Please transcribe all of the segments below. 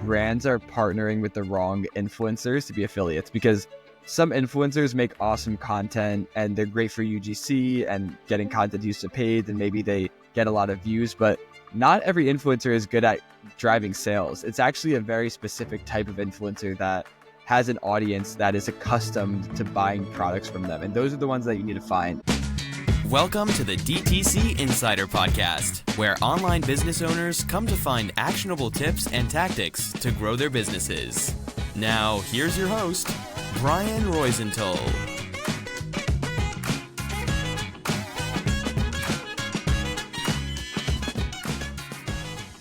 brands are partnering with the wrong influencers to be affiliates, because some influencers make awesome content and they're great for UGC and getting content used to paid, and maybe they get a lot of views, but not every influencer is good at driving sales. It's actually a very specific type of influencer that has an audience that is accustomed to buying products from them. And those are the ones that you need to find. Welcome to the DTC Insider podcast, where online business owners come to find actionable tips and tactics to grow their businesses. Now, here's your host, Brian Roisentul.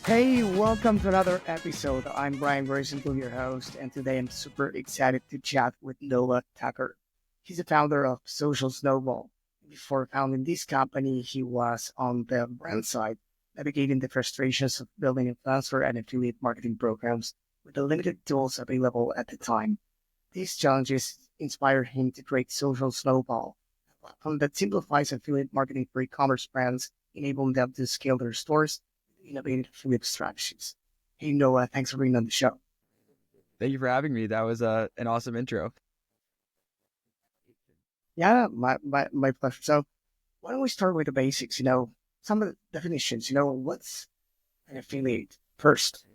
Hey, welcome to another episode. I'm Brian Roisentul, your host, and today I'm super excited to chat with Noah Tucker. He's the founder of Social Snowball. Before founding this company, he was on the brand side, navigating the frustrations of building influencer and affiliate marketing programs with the limited tools available at the time. These challenges inspired him to create Social Snowball, a platform that simplifies affiliate marketing for e-commerce brands, enabling them to scale their stores with innovative affiliate strategies. Hey Noah, thanks for being on the show. Thank you for having me. That was an awesome intro. Yeah, my pleasure. So why don't we start with the basics, some of the definitions, what's an affiliate first?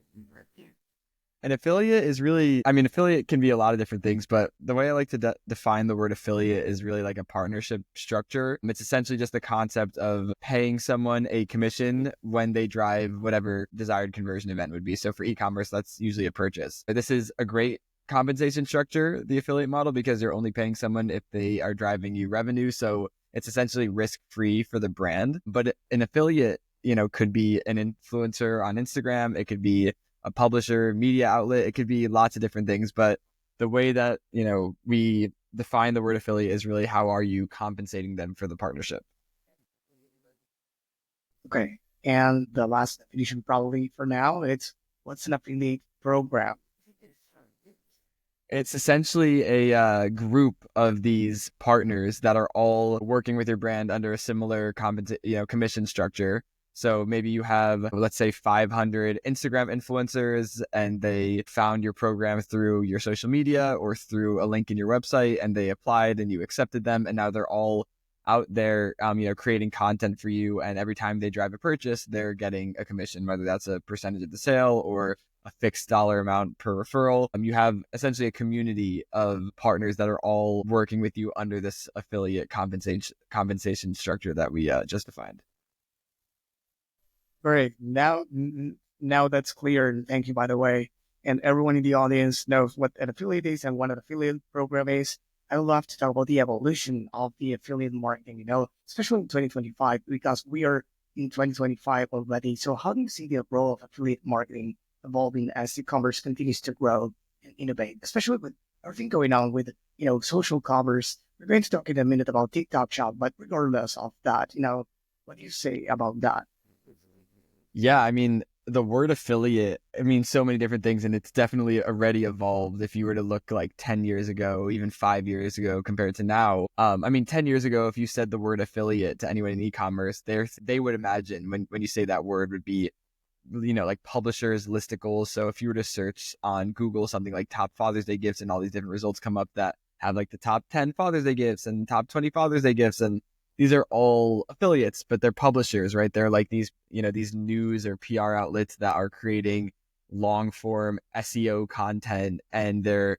An affiliate is really, affiliate can be a lot of different things, but the way I like to define the word affiliate is really like a partnership structure. It's essentially just the concept of paying someone a commission when they drive whatever desired conversion event would be. So for e-commerce, that's usually a purchase. This is a great compensation structure, the affiliate model, because you're only paying someone if they are driving you revenue. So it's essentially risk-free for the brand. But an affiliate, could be an influencer on Instagram. It could be a publisher, media outlet. It could be lots of different things. But the way that, we define the word affiliate is really how are you compensating them for the partnership? Okay. And the last definition probably for now, it's what's an affiliate program? It's essentially a group of these partners that are all working with your brand under a similar commission structure. So maybe you have, let's say, 500 Instagram influencers, and they found your program through your social media or through a link in your website, and they applied and you accepted them, and now they're all out there, creating content for you. And every time they drive a purchase, they're getting a commission, whether that's a percentage of the sale or a fixed dollar amount per referral. You have essentially a community of partners that are all working with you under this affiliate compensation structure that we just defined. Great. Now that's clear. And thank you, by the way. And everyone in the audience knows what an affiliate is and what an affiliate program is. I would love to talk about the evolution of the affiliate marketing, especially in 2025, because we are in 2025 already. So how do you see the role of affiliate marketing evolving as e-commerce continues to grow and innovate, especially with everything going on with, social commerce? We're going to talk in a minute about TikTok Shop, but regardless of that, what do you say about that? Yeah, the word affiliate, it means so many different things, and it's definitely already evolved. If you were to look like 10 years ago, even 5 years ago compared to now, 10 years ago, if you said the word affiliate to anyone in e-commerce, they would imagine when you say that word would be, like publishers, listicles. So if you were to search on Google something like top Father's Day gifts, and all these different results come up that have like the top 10 Father's Day gifts and top 20 Father's Day gifts, and these are all affiliates, but they're publishers, right? They're like these, these news or PR outlets that are creating long form SEO content, and they're,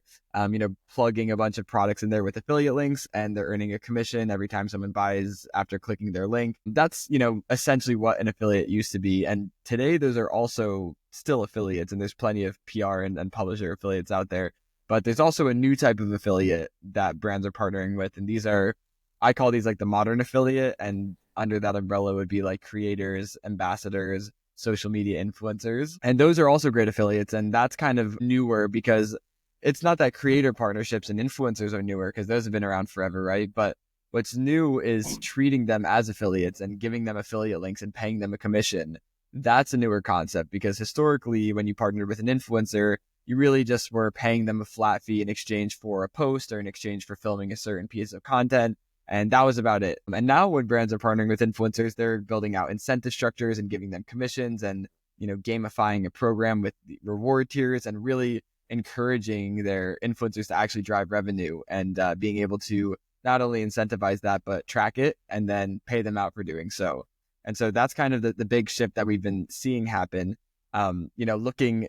plugging a bunch of products in there with affiliate links, and they're earning a commission every time someone buys after clicking their link. That's, essentially what an affiliate used to be. And today those are also still affiliates, and there's plenty of PR and publisher affiliates out there. But there's also a new type of affiliate that brands are partnering with. And I call these like the modern affiliate, and under that umbrella would be like creators, ambassadors, social media influencers. And those are also great affiliates. And that's kind of newer, because it's not that creator partnerships and influencers are newer, because those have been around forever, right? But what's new is treating them as affiliates and giving them affiliate links and paying them a commission. That's a newer concept, because historically, when you partnered with an influencer, you really just were paying them a flat fee in exchange for a post or in exchange for filming a certain piece of content. And that was about it. And now when brands are partnering with influencers, they're building out incentive structures and giving them commissions and gamifying a program with the reward tiers and really encouraging their influencers to actually drive revenue and being able to not only incentivize that, but track it and then pay them out for doing so. And so that's kind of the big shift that we've been seeing happen. Looking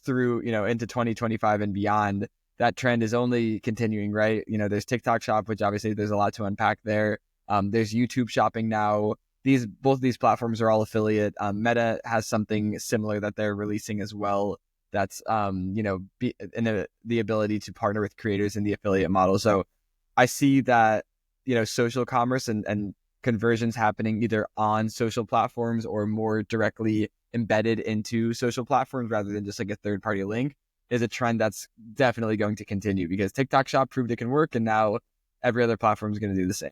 through, into 2025 and beyond, that trend is only continuing, right? There's TikTok Shop, which obviously there's a lot to unpack there. There's YouTube Shopping now. Both of these platforms are all affiliate. Meta has something similar that they're releasing as well. That's the ability to partner with creators in the affiliate model. So I see that social commerce and conversions happening either on social platforms or more directly embedded into social platforms rather than just like a third-party link is a trend that's definitely going to continue because TikTok Shop proved it can work, and now every other platform is going to do the same.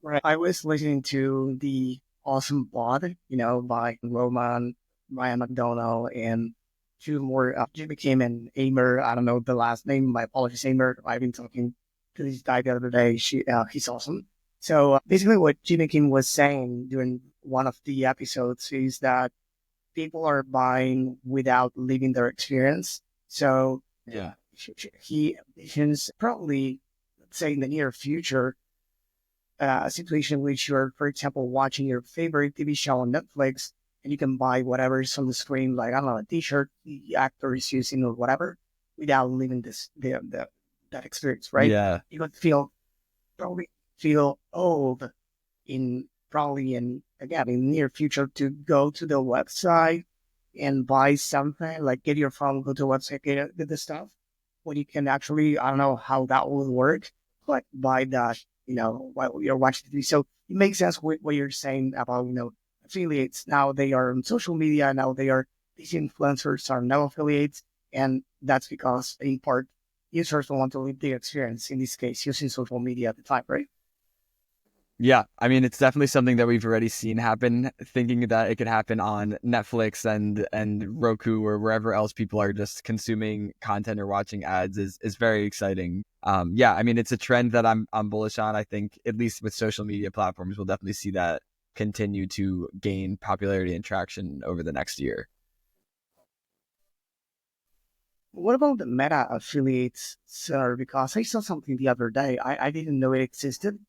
Right. I was listening to the Awesome Pod, by Roman, Ryan McDonald, and two more. Jimmy Kim and Amer. I don't know the last name. My apologies, Amer. I've been talking to this guy the other day. He's awesome. So basically what Jimmy Kim was saying during one of the episodes is that people are buying without living their experience. So yeah, he envisions probably, let's say in the near future, a situation in which you're, for example, watching your favorite TV show on Netflix and you can buy whatever is on the screen, like, I don't know, a t-shirt the actor is using or whatever, without living that experience, right? Yeah. You could probably feel old in the near future to go to the website and buy something, like get your phone, go to the website, get the stuff, when you can actually, I don't know how that will work, but buy that, while you're watching TV. So it makes sense what you're saying about, affiliates. Now they are on social media. Now these influencers are now affiliates. And that's because in part, users don't want to live the experience, in this case, using social media at the time, right? Yeah, I mean, it's definitely something that we've already seen happen. Thinking that it could happen on Netflix and Roku or wherever else people are just consuming content or watching ads is very exciting. Yeah, I mean, it's a trend that I'm bullish on. I think at least with social media platforms, we'll definitely see that continue to gain popularity and traction over the next year. What about the Meta affiliates, sir? Because I saw something the other day. I didn't know it existed,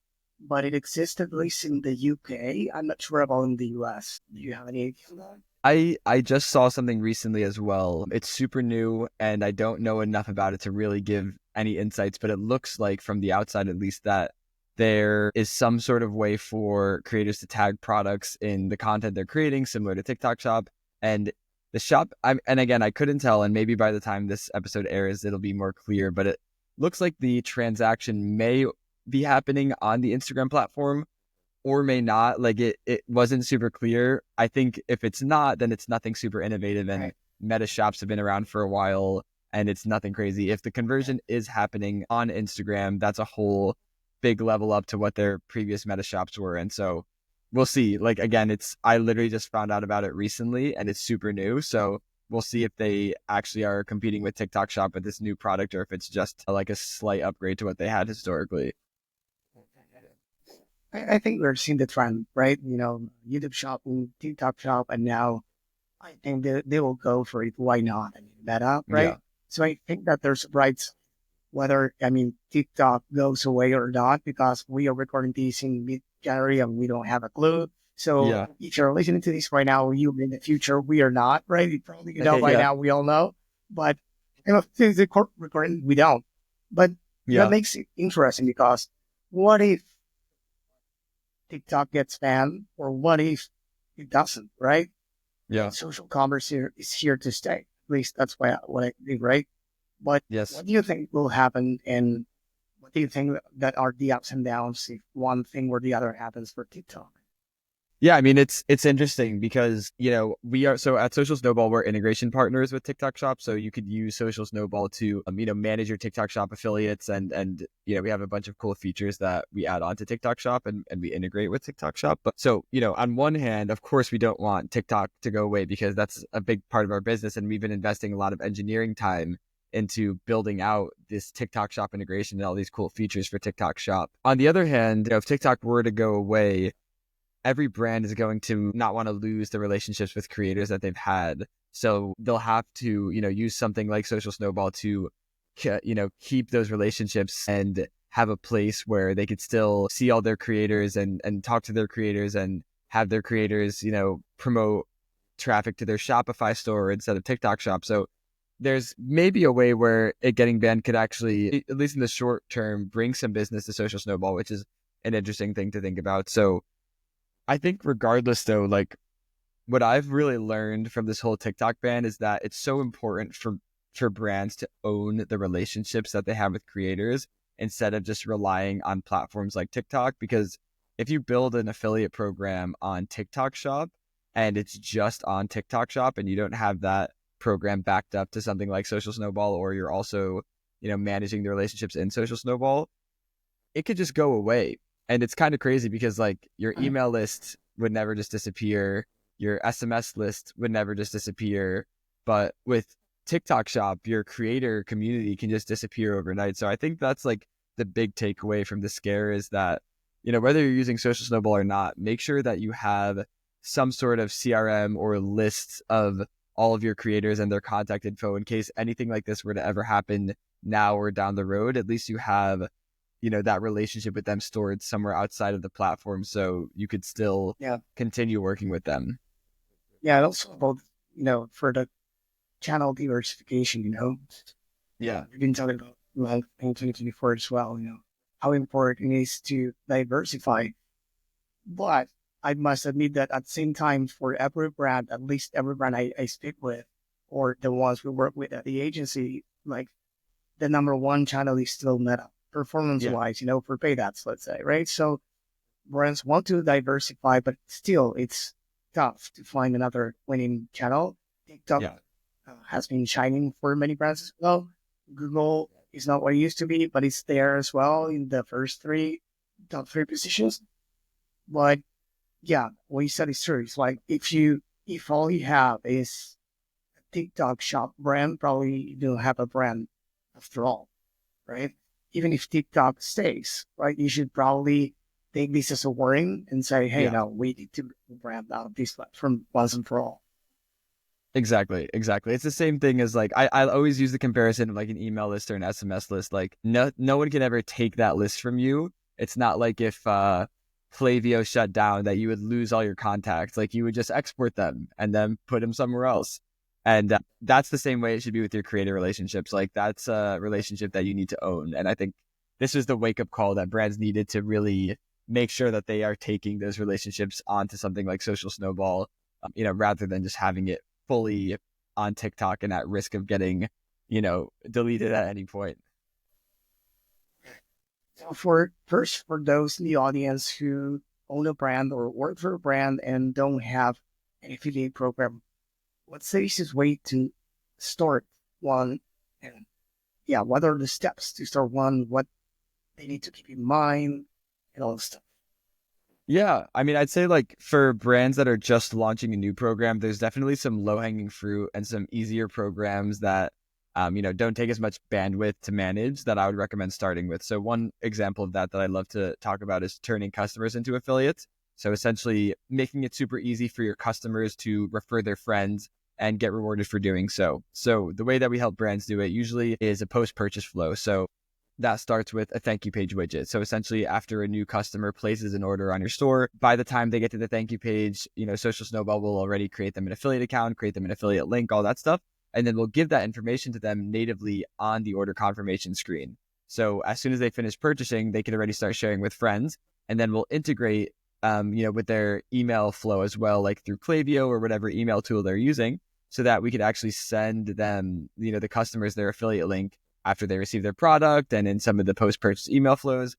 but it exists at least in the UK. I'm not sure about in the US. Do you have any idea on that? I just saw something recently as well. It's super new and I don't know enough about it to really give any insights, but it looks like from the outside at least that there is some sort of way for creators to tag products in the content they're creating, similar to TikTok Shop. And the shop, and again, I couldn't tell, and maybe by the time this episode airs, it'll be more clear, but it looks like the transaction may be happening on the Instagram platform or may not. Like it wasn't super clear. I think if it's not, then it's nothing super innovative, and Right. Meta shops have been around for a while and it's nothing crazy. If the conversion is happening on Instagram, that's a whole big level up to what their previous Meta shops were. And so we'll see. Like, again, I literally just found out about it recently and it's super new. So we'll see if they actually are competing with TikTok Shop with this new product or if it's just like a slight upgrade to what they had historically. I think we're seeing the trend, right? YouTube Shop, TikTok Shop, and now I think they will go for it. Why not? I mean, Meta, right? Yeah. So I think that there's rights whether, TikTok goes away or not, because we are recording this in mid-January and we don't have a clue. So Yeah. if you're listening to this right now, you in the future, we are not, right? You probably by Yeah. now, we all know. But since the recording, we don't. But Yeah. that makes it interesting because what if TikTok gets banned, or what if it doesn't, right? Yeah. Social commerce is here to stay. At least that's what I think, right? But Yes. what do you think will happen, and what do you think that are the ups and downs if one thing or the other happens for TikTok? Yeah, I mean, it's interesting because, we are, so at Social Snowball, we're integration partners with TikTok Shop. So you could use Social Snowball to, manage your TikTok Shop affiliates. And we have a bunch of cool features that we add on to TikTok Shop and we integrate with TikTok Shop. But so, on one hand, of course, we don't want TikTok to go away because that's a big part of our business. And we've been investing a lot of engineering time into building out this TikTok Shop integration and all these cool features for TikTok Shop. On the other hand, if TikTok were to go away, every brand is going to not want to lose the relationships with creators that they've had. So they'll have to, use something like Social Snowball to, keep those relationships and have a place where they could still see all their creators and talk to their creators and have their creators, promote traffic to their Shopify store instead of TikTok shop. So there's maybe a way where it getting banned could actually, at least in the short term, bring some business to Social Snowball, which is an interesting thing to think about. So I think regardless though, like what I've really learned from this whole TikTok ban is that it's so important for brands to own the relationships that they have with creators instead of just relying on platforms like TikTok. Because if you build an affiliate program on TikTok Shop and it's just on TikTok Shop and you don't have that program backed up to something like Social Snowball, or you're also, managing the relationships in Social Snowball, it could just go away. And it's kind of crazy because like your email list would never just disappear. Your SMS list would never just disappear. But with TikTok Shop, your creator community can just disappear overnight. So I think that's like the big takeaway from the scare is that, whether you're using Social Snowball or not, make sure that you have some sort of CRM or list of all of your creators and their contact info in case anything like this were to ever happen now or down the road. At least you have, that relationship with them stored somewhere outside of the platform so you could still continue working with them. Yeah, and also about, for the channel diversification, Yeah. We've been talking about in 2024 as well, how important it is to diversify. But I must admit that at the same time, for every brand, at least every brand I speak with, or the ones we work with at the agency, like the number one channel is still Meta, performance-wise, for paid ads, let's say, right? So brands want to diversify, but still it's tough to find another winning channel. TikTok has been shining for many brands as well. Google is not what it used to be, but it's there as well in the top three positions. But yeah, what you said is true. It's like if all you have is a TikTok shop brand, probably you don't have a brand after all, right? Even if TikTok stays, right? You should probably take this as a warning and say, hey, no, we need to brand out this platform once and for all. Exactly. It's the same thing as like, I always use the comparison of like an email list or an SMS list. Like no one can ever take that list from you. It's not like if Klaviyo shut down that you would lose all your contacts. Like you would just export them and then put them somewhere else. And that's the same way it should be with your creator relationships. Like that's a relationship that you need to own. And I think this was the wake up call that brands needed to really make sure that they are taking those relationships onto something like Social Snowball, rather than just having it fully on TikTok and at risk of getting, deleted at any point. So for those in the audience who own a brand or work for a brand and don't have an affiliate program, what's the easiest way to start one? And what are the steps to start one? What they need to keep in mind and all this stuff. Yeah, I mean, I'd say like for brands that are just launching a new program, there's definitely some low-hanging fruit and some easier programs that, don't take as much bandwidth to manage that I would recommend starting with. So one example of that I love to talk about is turning customers into affiliates. So essentially making it super easy for your customers to refer their friends and get rewarded for doing so. So the way that we help brands do it usually is a post-purchase flow. So that starts with a thank you page widget. So essentially after a new customer places an order on your store, by the time they get to the thank you page, Social Snowball will already create them an affiliate account, create them an affiliate link, all that stuff. And then we'll give that information to them natively on the order confirmation screen. So as soon as they finish purchasing, they can already start sharing with friends. And then we'll integrate, with their email flow as well, like through Klaviyo or whatever email tool they're using, so that we could actually send them, the customers their affiliate link after they receive their product and in some of the post-purchase email flows,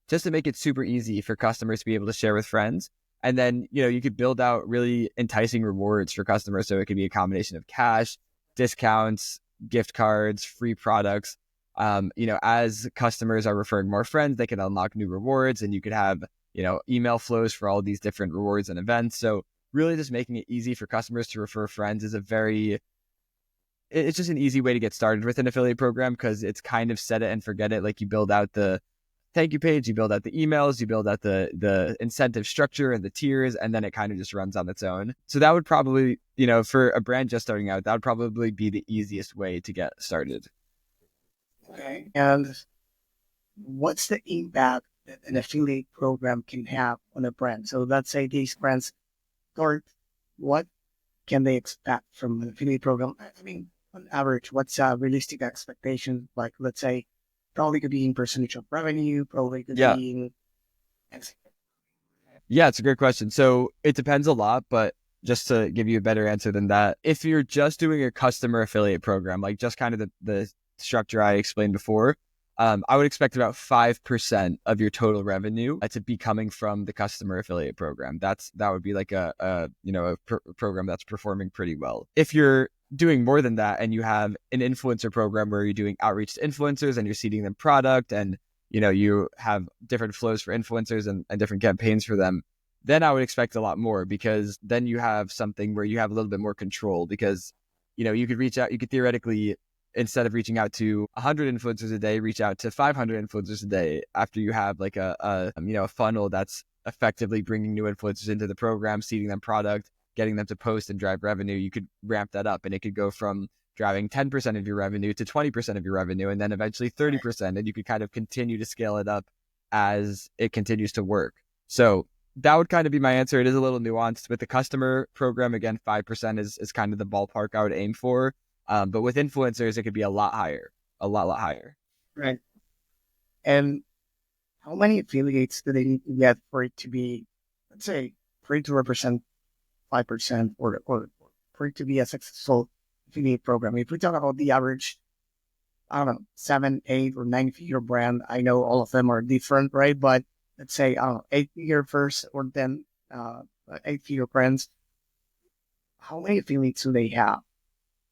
just to make it super easy for customers to be able to share with friends. And then, you could build out really enticing rewards for customers. So it could be a combination of cash, discounts, gift cards, free products. As customers are referring more friends, they can unlock new rewards and you could have, email flows for all these different rewards and events. So really just making it easy for customers to refer friends is it's just an easy way to get started with an affiliate program because it's kind of set it and forget it. Like you build out the thank you page, you build out the emails, you build out the incentive structure and the tiers, and then it kind of just runs on its own. So that would probably, for a brand just starting out, that would probably be the easiest way to get started. Okay. And what's the impact that an affiliate program can have on a brand? So let's say these brands start, what can they expect from an affiliate program? I mean, on average, what's a realistic expectation? Like, let's say, probably could be in percentage of revenue, probably could Yeah. be in. Yeah, it's a great question. So it depends a lot, but just to give you a better answer than that, if you're just doing a customer affiliate program, like just kind of the structure I explained before, I would expect about 5% of your total revenue to be coming from the customer affiliate program. That would be like a program that's performing pretty well. If you're doing more than that and you have an influencer program where you're doing outreach to influencers and you're seeding them product and you have different flows for influencers and different campaigns for them, then I would expect a lot more, because then you have something where you have a little bit more control, because you could theoretically, instead of reaching out to 100 influencers a day, reach out to 500 influencers a day after you have like a funnel that's effectively bringing new influencers into the program, seeding them product, getting them to post and drive revenue. You could ramp that up and it could go from driving 10% of your revenue to 20% of your revenue, and then eventually 30%. And you could kind of continue to scale it up as it continues to work. So that would kind of be my answer. It is a little nuanced. With the customer program, again, 5% is kind of the ballpark I would aim for. But with influencers, it could be a lot higher, a lot higher. Right. And how many affiliates do they need to get for it to be, let's say, for it to represent 5% or for it to be a successful affiliate program? If we talk about the average, I don't know, 7, 8, or 9-figure brand, I know all of them are different, right? But let's say, I don't know, 8-figure first or then 8-figure brands, how many affiliates do they have?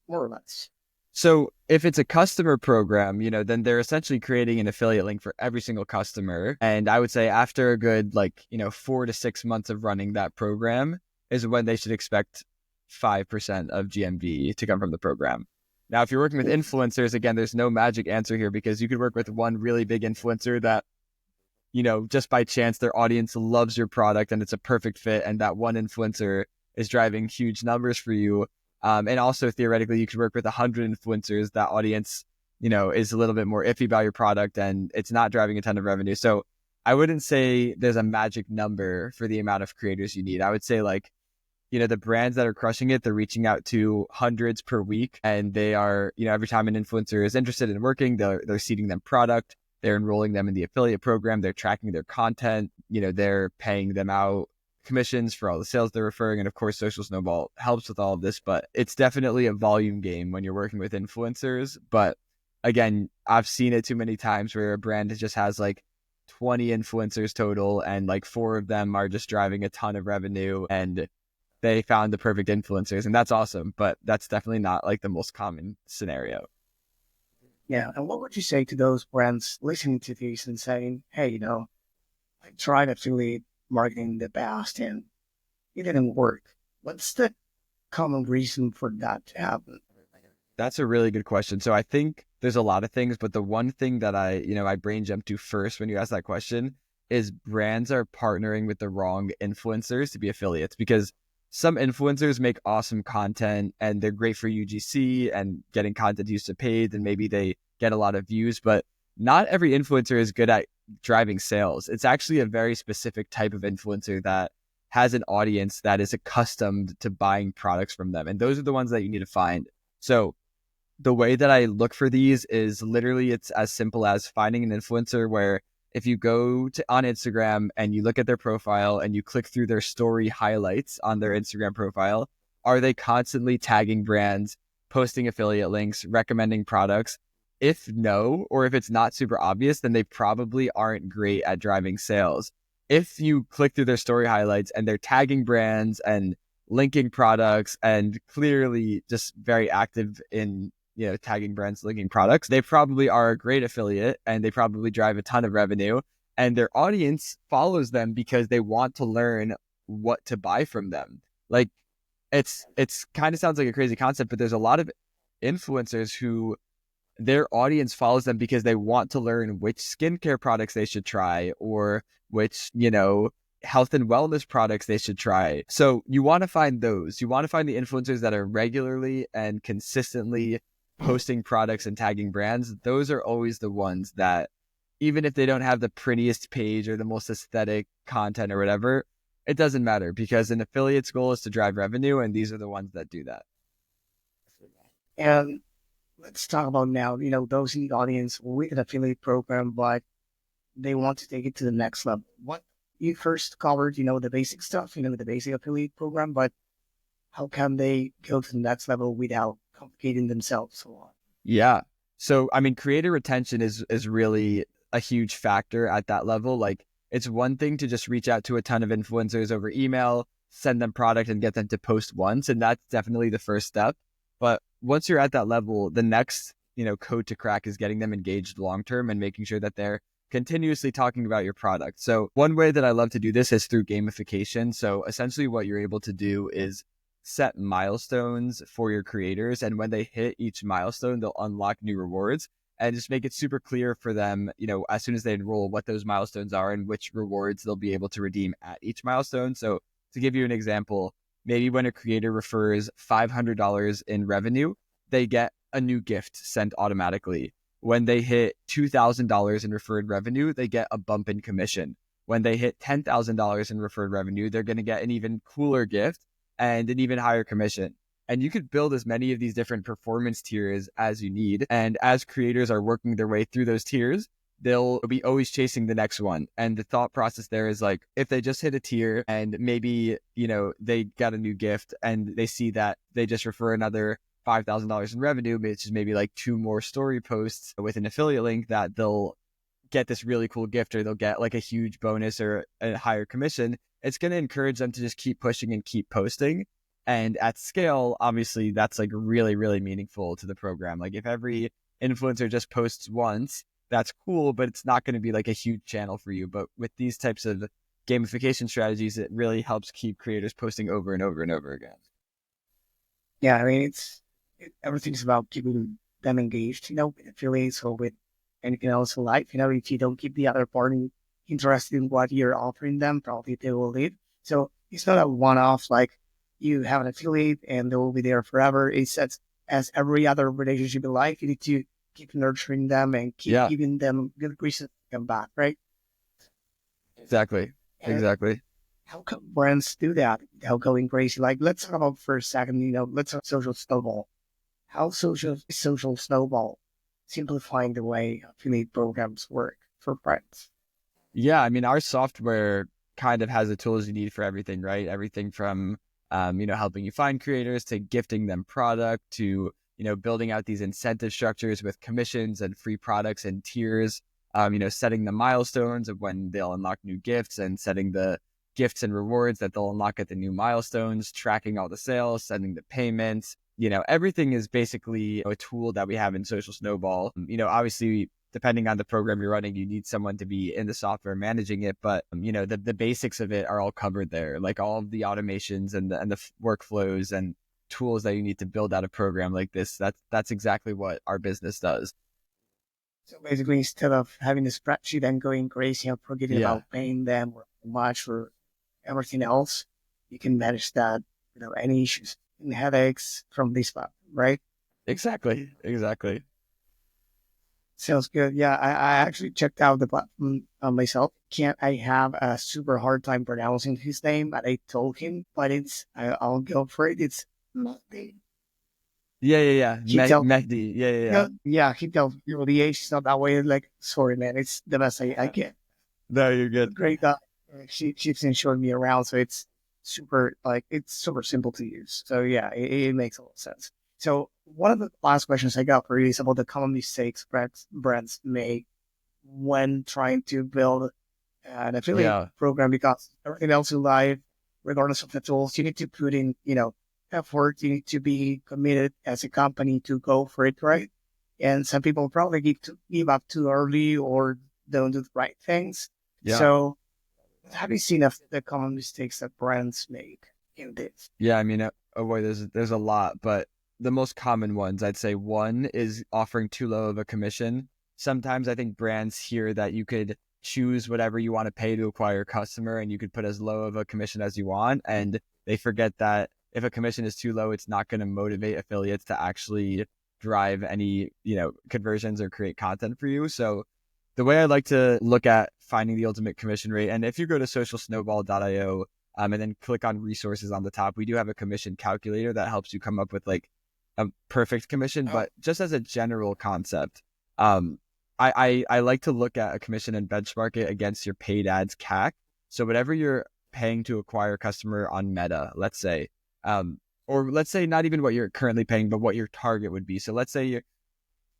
More or less. So if it's a customer program, then they're essentially creating an affiliate link for every single customer. And I would say after a good 4 to 6 months of running that program is when they should expect 5% of GMV to come from the program. Now, if you're working with influencers, again, there's no magic answer here, because you could work with one really big influencer that, just by chance, their audience loves your product and it's a perfect fit. And that one influencer is driving huge numbers for you. And also theoretically, you could work with 100 influencers. That audience, is a little bit more iffy about your product and it's not driving a ton of revenue. So I wouldn't say there's a magic number for the amount of creators you need. I would say the brands that are crushing it, they're reaching out to hundreds per week, and they are, every time an influencer is interested in working, they're seeding them product, they're enrolling them in the affiliate program, they're tracking their content, they're paying them out commissions for all the sales they're referring. And of course, Social Snowball helps with all of this, but it's definitely a volume game when you're working with influencers. But again, I've seen it too many times where a brand just has 20 influencers total and 4 of them are just driving a ton of revenue and they found the perfect influencers, and that's awesome. But that's definitely not the most common scenario. Yeah. And what would you say to those brands listening to this and saying, hey, I tried affiliate marketing in the past and it didn't work? What's the common reason for that to happen? That's a really good question. So I think there's a lot of things, but the one thing that I brain jumped to first when you asked that question is brands are partnering with the wrong influencers to be affiliates, because some influencers make awesome content and they're great for UGC and getting content used to paid, and maybe they get a lot of views, but not every influencer is good at driving sales. It's actually a very specific type of influencer that has an audience that is accustomed to buying products from them. And those are the ones that you need to find. So the way that I look for these is literally, it's as simple as finding an influencer where if you go on Instagram and you look at their profile and you click through their story highlights on their Instagram profile, are they constantly tagging brands, posting affiliate links, recommending products? If no, or if it's not super obvious, then they probably aren't great at driving sales. If you click through their story highlights and they're tagging brands and linking products and clearly just very active in tagging brands, linking products, they probably are a great affiliate and they probably drive a ton of revenue, and their audience follows them because they want to learn what to buy from them. It's kind of sounds like a crazy concept, but there's a lot of influencers who their audience follows them because they want to learn which skincare products they should try or which, health and wellness products they should try. So you want to find those. You want to find the influencers that are regularly and consistently posting products and tagging brands. Those are always the ones that, even if they don't have the prettiest page or the most aesthetic content or whatever, it doesn't matter because an affiliate's goal is to drive revenue, and these are the ones that do that. And let's talk about now, those in the audience with an affiliate program, but they want to take it to the next level. What you first covered, the basic stuff, the basic affiliate program, but how can they go to the next level without complicating themselves a lot? Yeah. So, creator retention is really a huge factor at that level. Like, it's one thing to just reach out to a ton of influencers over email, send them product and get them to post once. And that's definitely the first step. But once you're at that level, the next, code to crack is getting them engaged long-term and making sure that they're continuously talking about your product. So one way that I love to do this is through gamification. So essentially what you're able to do is set milestones for your creators. And when they hit each milestone, they'll unlock new rewards and just make it super clear for them, as soon as they enroll, what those milestones are and which rewards they'll be able to redeem at each milestone. So to give you an example, maybe when a creator refers $500 in revenue, they get a new gift sent automatically. When they hit $2,000 in referred revenue, they get a bump in commission. When they hit $10,000 in referred revenue, they're going to get an even cooler gift and an even higher commission. And you could build as many of these different performance tiers as you need. And as creators are working their way through those tiers, they'll be always chasing the next one. And the thought process there is like, if they just hit a tier and maybe, they got a new gift and they see that they just refer another $5,000 in revenue, which is maybe like 2 more story posts with an affiliate link, that they'll get this really cool gift or they'll get like a huge bonus or a higher commission. It's going to encourage them to just keep pushing and keep posting. And at scale, obviously, that's like really, really meaningful to the program. Like if every influencer just posts once, that's cool, but it's not going to be like a huge channel for you. But with these types of gamification strategies, it really helps keep creators posting over and over and over again. Yeah, everything's about keeping them engaged, with affiliates or with anything else in life. If you don't keep the other party interested in what you're offering them, probably they will leave. So it's not a one-off, like you have an affiliate and they will be there forever. It's as every other relationship in life, you need to keep nurturing them and keep giving them good reasons to come back, right? Exactly. How can brands do that without going crazy? Like, let's talk about for a second, let's talk Social Snowball. How Social Snowball simplifying the way affiliate programs work for brands? Yeah, our software kind of has the tools you need for everything, right? Everything from, helping you find creators to gifting them product to, building out these incentive structures with commissions and free products and tiers, setting the milestones of when they'll unlock new gifts and setting the gifts and rewards that they'll unlock at the new milestones, tracking all the sales, sending the payments. Everything is basically a tool that we have in Social Snowball. Obviously, depending on the program you're running, you need someone to be in the software managing it. But, the basics of it are all covered there, like all of the automations and the workflows and tools that you need to build out a program like this. That's exactly what our business does. So basically, instead of having a spreadsheet and going crazy and forgetting about paying them or how much or everything else, you can manage that without any issues and headaches from this platform, right? Exactly. Sounds good. Yeah, I actually checked out the platform myself. I have a super hard time pronouncing his name, but I told him, but I'll go for it. It's Mehdi. Yeah. Mehdi. Yeah. Yeah, he tells me the age is not that way. Like, sorry, man, it's the best I get. No, you're good. Great guy. She keeps showing me around, so it's super simple to use. So yeah, it makes a lot of sense. So one of the last questions I got for you is about the common mistakes brands make when trying to build an affiliate program, because everything else in life, regardless of the tools, you need to put in, effort. You need to be committed as a company to go for it, right? And some people probably give up too early or don't do the right things. Yeah. So have you seen the common mistakes that brands make in this? Yeah, oh boy, there's a lot, but the most common ones, I'd say one is offering too low of a commission. Sometimes I think brands hear that you could choose whatever you want to pay to acquire a customer and you could put as low of a commission as you want. And they forget that if a commission is too low, it's not going to motivate affiliates to actually drive any, conversions or create content for you. So the way I like to look at finding the ultimate commission rate, and if you go to socialsnowball.io and then click on resources on the top, we do have a commission calculator that helps you come up with like a perfect commission. But just as a general concept, I like to look at a commission and benchmark it against your paid ads CAC. So whatever you're paying to acquire a customer on Meta, let's say, or let's say not even what you're currently paying, but what your target would be. So let's say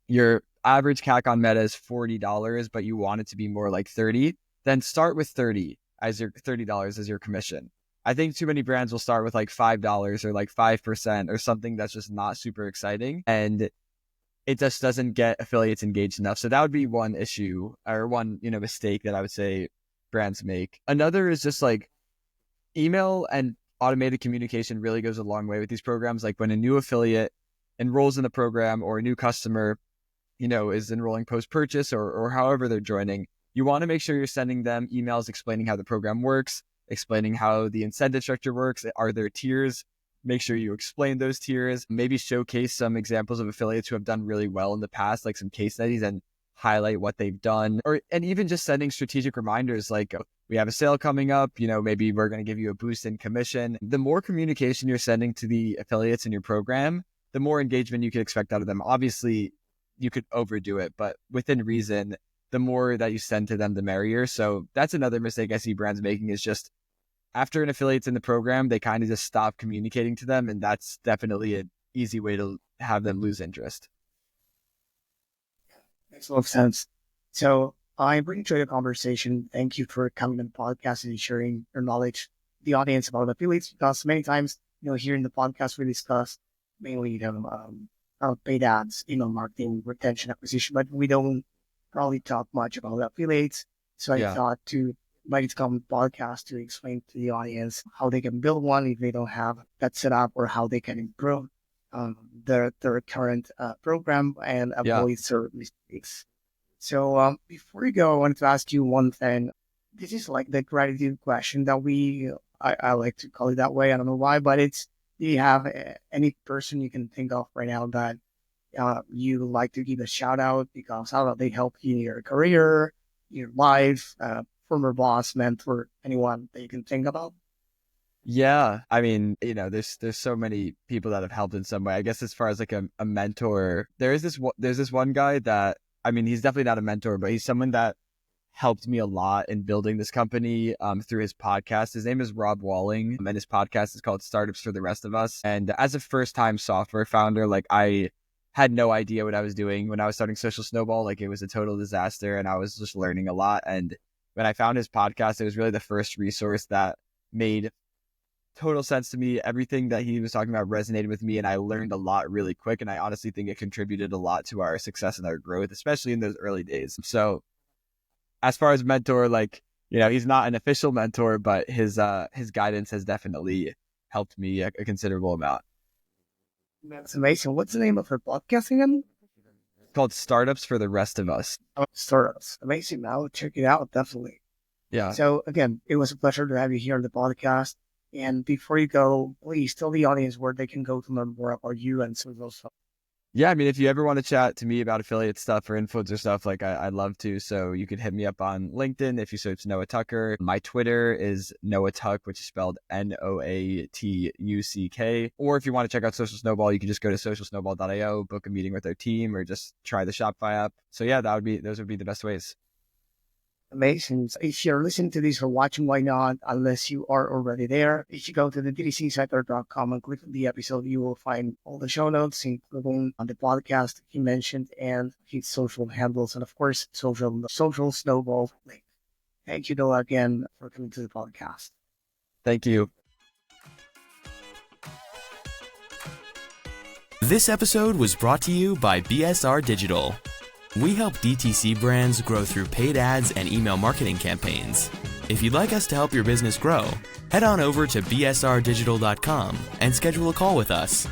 your average CAC on Meta is $40, but you want it to be more like 30, then start with $30 as your commission. I think too many brands will start with like $5 or like 5% or something that's just not super exciting. And it just doesn't get affiliates engaged enough. So that would be one issue or one, mistake that I would say brands make. Another is just like email and automated communication really goes a long way with these programs. Like when a new affiliate enrolls in the program or a new customer, is enrolling post-purchase or however they're joining, you want to make sure you're sending them emails explaining how the program works, explaining how the incentive structure works. Are there tiers? Make sure you explain those tiers, maybe showcase some examples of affiliates who have done really well in the past, like some case studies, and highlight what they've done. And even just sending strategic reminders like, we have a sale coming up, maybe we're going to give you a boost in commission. The more communication you're sending to the affiliates in your program, the more engagement you can expect out of them. Obviously, you could overdo it, but within reason, the more that you send to them, the merrier. So that's another mistake I see brands making, is just after an affiliate's in the program, they kind of just stop communicating to them. And that's definitely an easy way to have them lose interest. Makes a lot of sense. So I really enjoyed the conversation. Thank you for coming on the podcast and sharing your knowledge with the audience about affiliates, because many times, here in the podcast, we discuss mainly, paid ads, marketing, retention, acquisition, but we don't probably talk much about affiliates. So I thought to might come on the podcast to explain to the audience how they can build one if they don't have that set up, or how they can improve their current program and avoid certain mistakes. So before you go, I wanted to ask you one thing. This is like the gratitude question that I like to call it that way. I don't know why, but do you have any person you can think of right now that you like to give a shout out because they help you in your career, your life, former boss, mentor, anyone that you can think about? Yeah. I mean, there's so many people that have helped in some way. I guess as far as like a mentor, there's this one guy that, I mean, he's definitely not a mentor, but he's someone that helped me a lot in building this company through his podcast. His name is Rob Walling, and his podcast is called Startups for the Rest of Us. And as a first-time software founder, like I had no idea what I was doing when I was starting Social Snowball. Like it was a total disaster and I was just learning a lot. And when I found his podcast, it was really the first resource that made total sense to me. Everything that he was talking about resonated with me, and I learned a lot really quick. And I honestly think it contributed a lot to our success and our growth, especially in those early days. So as far as mentor, like, he's not an official mentor, but his guidance has definitely helped me a considerable amount. That's amazing. What's the name of her podcast again? It's called Startups for the Rest of Us. Oh, Startups. Amazing. I'll check it out, definitely. Yeah. So again, it was a pleasure to have you here on the podcast. And before you go, please tell the audience where they can go to learn more about you and some of those stuff. Yeah, I mean, if you ever want to chat to me about affiliate stuff or influencer stuff, like I'd love to. So you could hit me up on LinkedIn if you search Noah Tucker. My Twitter is Noah Tuck, which is spelled Noatuck. Or if you want to check out Social Snowball, you can just go to socialsnowball.io, book a meeting with our team, or just try the Shopify app. So yeah, those would be the best ways. Amazing. So if you're listening to this or watching, why not? Unless you are already there, if you go to the DTCinsider.com and click on the episode, you will find all the show notes, including on the podcast he mentioned and his social handles, and of course, Social Snowball link. Thank you, Noah, again for coming to the podcast. Thank you. This episode was brought to you by BSR Digital. We help DTC brands grow through paid ads and email marketing campaigns. If you'd like us to help your business grow, head on over to bsrdigital.com and schedule a call with us.